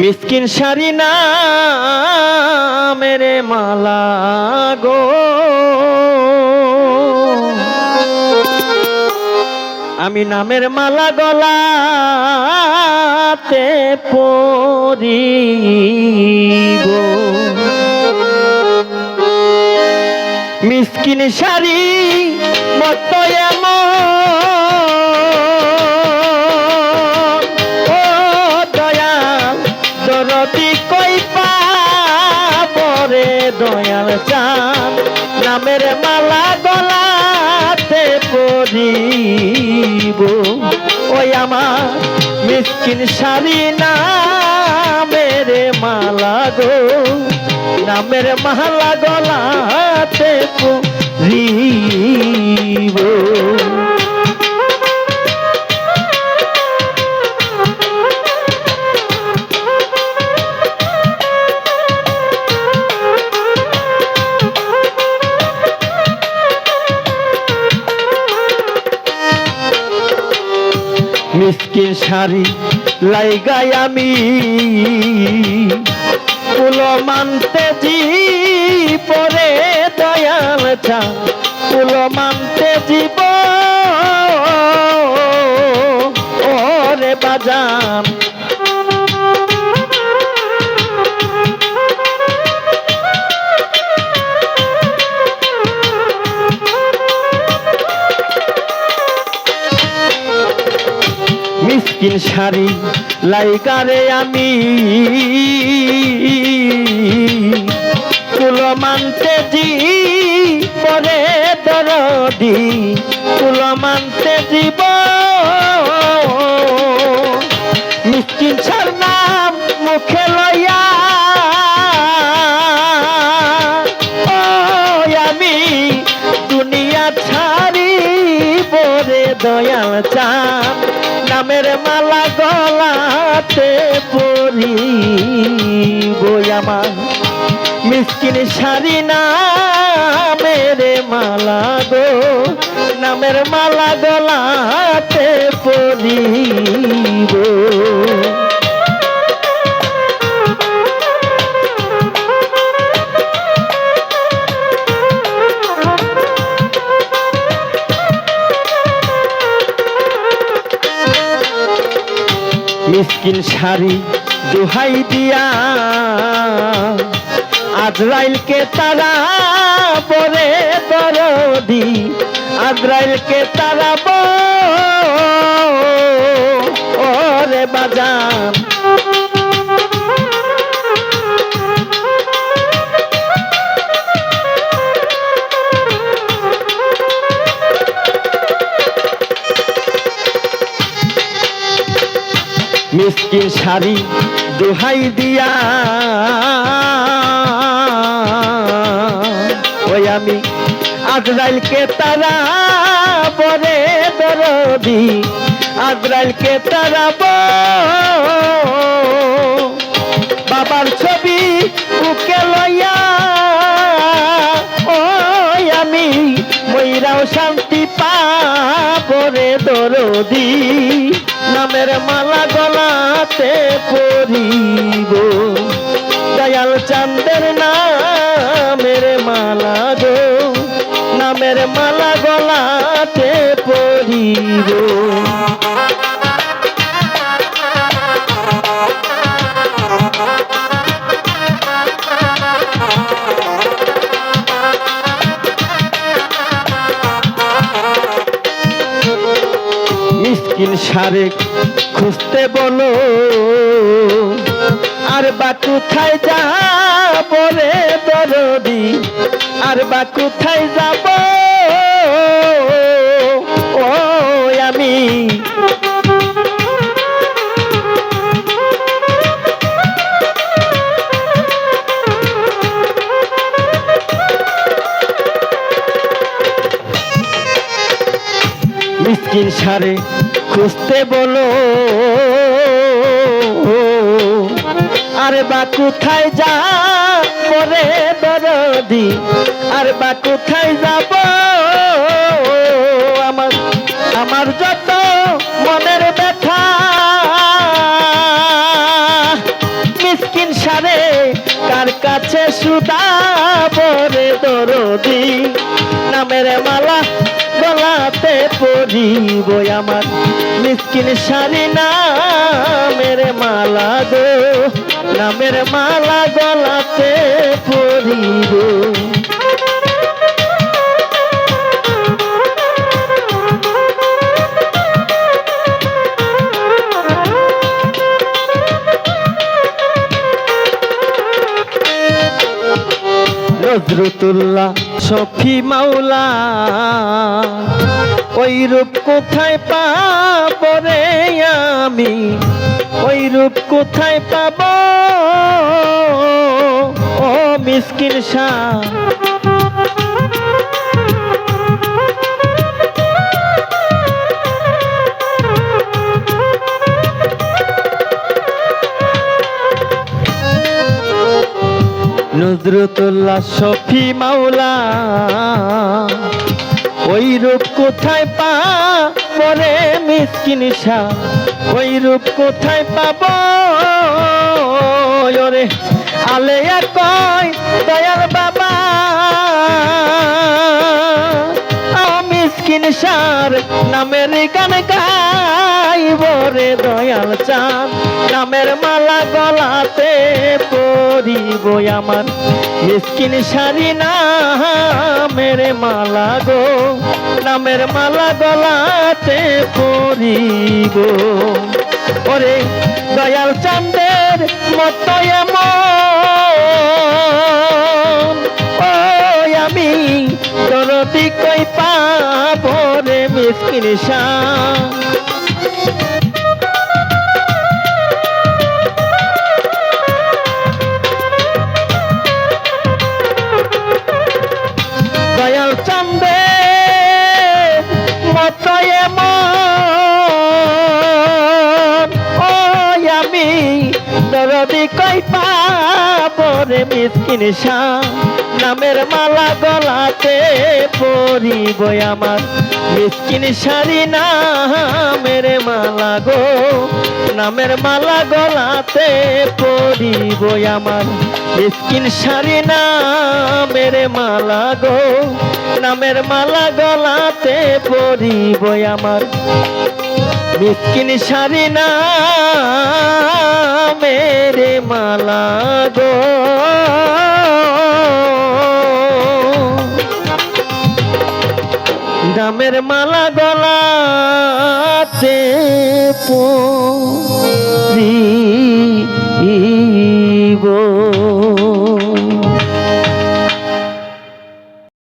মিসকিন শাড়ি না মেরে মালা গো, আমি নামের মালা গলাতে পরিব। মিসকিন শাড়ি মতো এমন ও দয়াল দরদি কই পাবরে দয়াল চান নামের মালা গলাতে পরিব। ওই আমার মিসকিন শাড়ি নামের মালা গো, নামের মালা গলাতে পরিব। মিসকিন শাড়ি লাইগাই আমি কুল মানতে জি পরে দয়াল চা কুল মানতে জীব ওরে বাজান। মিসকিন শাড়ি লাইগারে আমি কুল মানতে জি পরে দরদি কুল মানতে জীব। মিসকিন ছাড় নাম মুখে লইয়া ও আমি দুনিয়া ছাড়ি পরে দয়াল চান নামের মালা গলাতে পরিব। আমার মিসকিন শাড়ি নামের মালা গো, নামের মালা গলাতে পরিব। মিসকিন শাড়ি দোহাই দিয়া আজরাইলকে তারা পরে দরদি আজরাইলকে তারা ওরে বাজান। মিসকিন শাড়ি দোহাই দিয়া ওই আমি আজরাইলকে তারা পরে দরদি আজরাইলকে তারা বাবার ছবি বুকে লইয়া ওই আমি মইরাও শান্তি পাবরে দরদি নামের মালা গলাতে পরিব। দয়াল চাঁদের নামের মালা গো, নামের মালা গলাতে পরিব। মিসকিন শাড়ি খুঁজতে বলো আর বা কোথায় যাব রে দরদি আর বা কোথায় যাব ও আমি মিসকিন শাড়ি খুঁজতে বলো আর বা কোথায় যাব রে দরদি আর বা কোথায় যাব আমার যত মনের ব্যথা দরদি নামের মালা গলাতে পরিব আমার মিসকিন শাড়ি নামের মালা গো নামের মালা গলাতে পরিব নজরুতুল্লাহ শফি মাওলা ওই রূপ কোথায় পাব রে আমি ওই রূপ কোথায় পাব ও মিসকিন শাহ নজরুতুল্লাহ শফি মাওলা ওই রূপ কোথায় পাব রে মিসকিন শাহ ওই রূপ কোথায় পাব ওরে আলেয়া কয় দয়াল বাবা মিসকিন শাহর নামের গান গাইব রে দয়াল চাঁদ নামের মালা গলাতে পরিব আমার মিসকিন শাড়ি নামের মালা গো নামের মালা গলাতে পরিব ওরে দয়াল চাঁদের মতো এমন ও আমি দরদি কই পাব রে মিসকিন শাহ দয়াল চাঁদে মতো এমন ও আমি দরদি কই পাব রে মিসকিন শাহ নামের মালা গলাতে পরিব আমার মিসকিন শাড়ি নামের মালা গো নামের মালা গলাতে পরিব আমার মিসকিন শাড়ি নামের মালা গো নামের মালা গলাতে পরিব আমার মিসকিন শাড়ি নামের মালা গো নামের মালা গলাতে